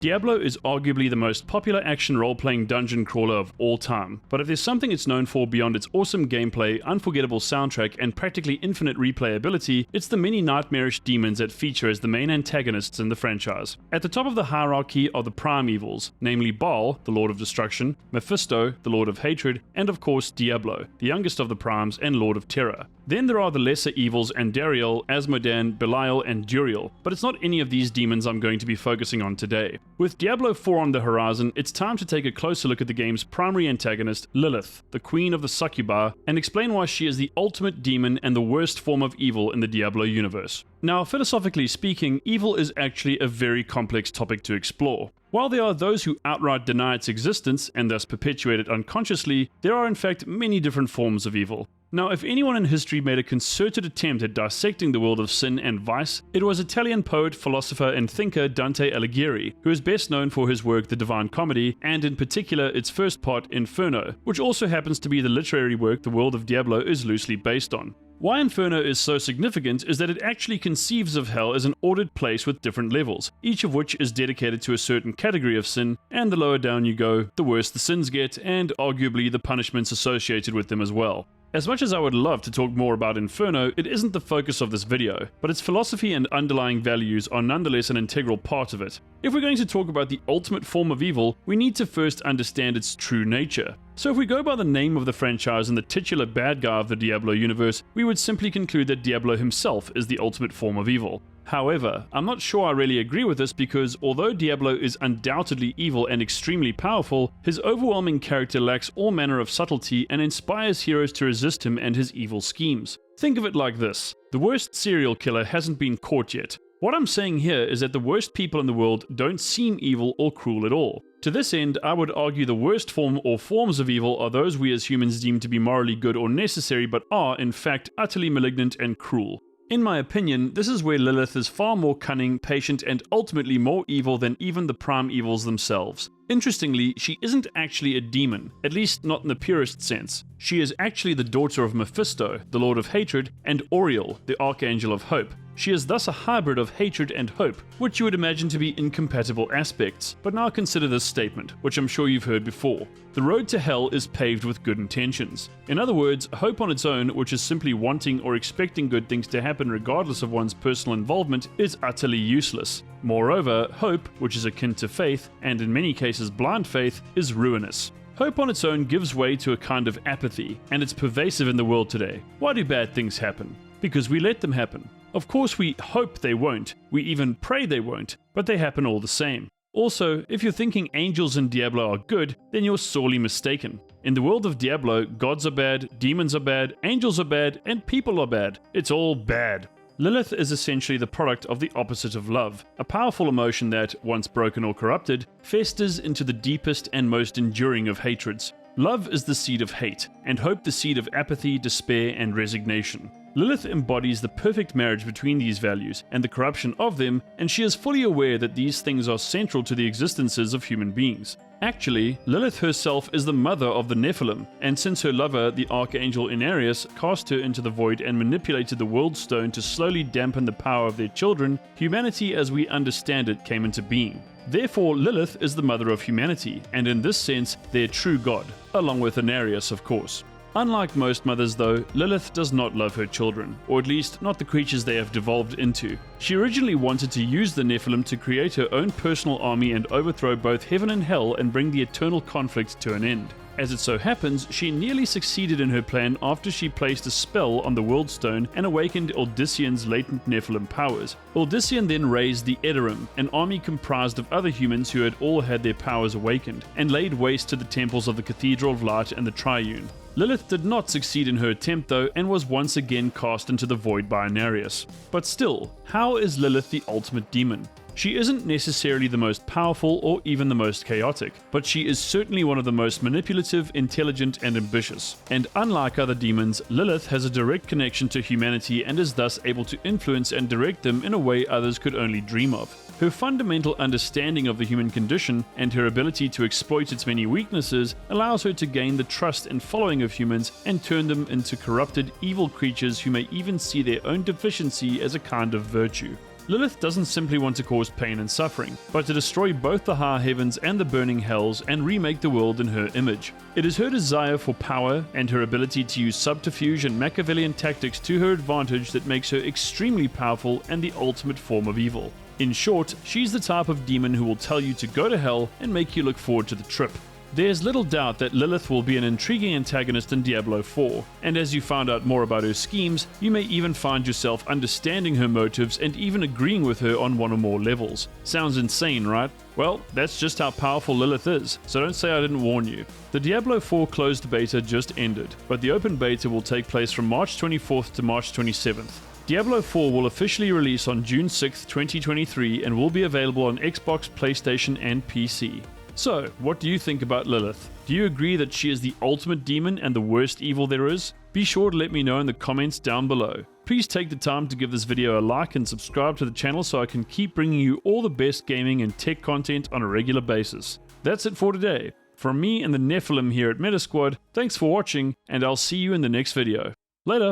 Diablo is arguably the most popular action role-playing dungeon crawler of all time, but if there's something it's known for beyond its awesome gameplay, unforgettable soundtrack, and practically infinite replayability, it's the many nightmarish demons that feature as the main antagonists in the franchise. At the top of the hierarchy are the prime evils, namely Baal, the Lord of Destruction, Mephisto, the Lord of Hatred, and of course Diablo, the youngest of the primes and Lord of Terror. Then there are the lesser evils Andariel, Asmodan, Belial, and Duriel, but it's not any of these demons I'm going to be focusing on today. With Diablo 4 on the horizon, it's time to take a closer look at the game's primary antagonist, Lilith, the queen of the succubi, and explain why she is the ultimate demon and the worst form of evil in the Diablo universe. Now, philosophically speaking, evil is actually a very complex topic to explore. While there are those who outright deny its existence and thus perpetuate it unconsciously, there are in fact many different forms of evil. Now, if anyone in history made a concerted attempt at dissecting the world of sin and vice, it was Italian poet, philosopher, and thinker Dante Alighieri, who is best known for his work The Divine Comedy, and in particular its first part, Inferno, which also happens to be the literary work the world of Diablo is loosely based on. Why Inferno is so significant is that it actually conceives of hell as an ordered place with different levels, each of which is dedicated to a certain category of sin, and the lower down you go, the worse the sins get, and arguably the punishments associated with them as well. As much as I would love to talk more about Inferno, it isn't the focus of this video, but its philosophy and underlying values are nonetheless an integral part of it. If we're going to talk about the ultimate form of evil, we need to first understand its true nature. So if we go by the name of the franchise and the titular bad guy of the Diablo universe, we would simply conclude that Diablo himself is the ultimate form of evil. However, I'm not sure I really agree with this because although Diablo is undoubtedly evil and extremely powerful, his overwhelming character lacks all manner of subtlety and inspires heroes to resist him and his evil schemes. Think of it like this: the worst serial killer hasn't been caught yet. What I'm saying here is that the worst people in the world don't seem evil or cruel at all. To this end, I would argue the worst form or forms of evil are those we as humans deem to be morally good or necessary but are, in fact, utterly malignant and cruel. In my opinion, this is where Lilith is far more cunning, patient, and ultimately more evil than even the prime evils themselves. Interestingly, she isn't actually a demon, at least not in the purest sense. She is actually the daughter of Mephisto, the Lord of Hatred, and Auriel, the Archangel of Hope. She is thus a hybrid of hatred and hope, which you would imagine to be incompatible aspects. But now consider this statement, which I'm sure you've heard before. The road to hell is paved with good intentions. In other words, hope on its own, which is simply wanting or expecting good things to happen regardless of one's personal involvement, is utterly useless. Moreover, hope, which is akin to faith, and in many cases blind faith, is ruinous. Hope on its own gives way to a kind of apathy, and it's pervasive in the world today. Why do bad things happen? Because we let them happen. Of course we hope they won't, we even pray they won't, but they happen all the same. Also, if you're thinking angels in Diablo are good, then you're sorely mistaken. In the world of Diablo, gods are bad, demons are bad, angels are bad, and people are bad. It's all bad. Lilith is essentially the product of the opposite of love, a powerful emotion that, once broken or corrupted, festers into the deepest and most enduring of hatreds. Love is the seed of hate, and hope the seed of apathy, despair, and resignation. Lilith embodies the perfect marriage between these values and the corruption of them, and she is fully aware that these things are central to the existences of human beings. Actually, Lilith herself is the mother of the Nephilim, and since her lover, the Archangel Inarius, cast her into the void and manipulated the World Stone to slowly dampen the power of their children, humanity as we understand it came into being. Therefore, Lilith is the mother of humanity, and in this sense, their true god, along with Inarius, of course. Unlike most mothers though, Lilith does not love her children, or at least not the creatures they have devolved into. She originally wanted to use the Nephilim to create her own personal army and overthrow both heaven and hell and bring the eternal conflict to an end. As it so happens, she nearly succeeded in her plan after she placed a spell on the World Stone and awakened Uldissian's latent Nephilim powers. Uldissian then raised the Edorim, an army comprised of other humans who had all had their powers awakened, and laid waste to the temples of the Cathedral of Light and the Triune. Lilith did not succeed in her attempt though, and was once again cast into the void by Inarius. But still, how is Lilith the ultimate demon? She isn't necessarily the most powerful or even the most chaotic, but she is certainly one of the most manipulative, intelligent, and ambitious. And unlike other demons, Lilith has a direct connection to humanity and is thus able to influence and direct them in a way others could only dream of. Her fundamental understanding of the human condition and her ability to exploit its many weaknesses allows her to gain the trust and following of humans and turn them into corrupted, evil creatures who may even see their own deficiency as a kind of virtue. Lilith doesn't simply want to cause pain and suffering, but to destroy both the high heavens and the burning hells and remake the world in her image. It is her desire for power and her ability to use subterfuge and Machiavellian tactics to her advantage that makes her extremely powerful and the ultimate form of evil. In short, she's the type of demon who will tell you to go to hell and make you look forward to the trip. There's little doubt that Lilith will be an intriguing antagonist in Diablo 4, and as you find out more about her schemes, you may even find yourself understanding her motives and even agreeing with her on one or more levels. Sounds insane, right? Well, that's just how powerful Lilith is, so don't say I didn't warn you. The Diablo 4 closed beta just ended, but the open beta will take place from March 24th to March 27th. Diablo 4 will officially release on June 6th, 2023 and will be available on Xbox, PlayStation and PC. So, what do you think about Lilith? Do you agree that she is the ultimate demon and the worst evil there is? Be sure to let me know in the comments down below. Please take the time to give this video a like and subscribe to the channel so I can keep bringing you all the best gaming and tech content on a regular basis. That's it for today. From me and the Nephilim here at Metasquad, thanks for watching and I'll see you in the next video. Later!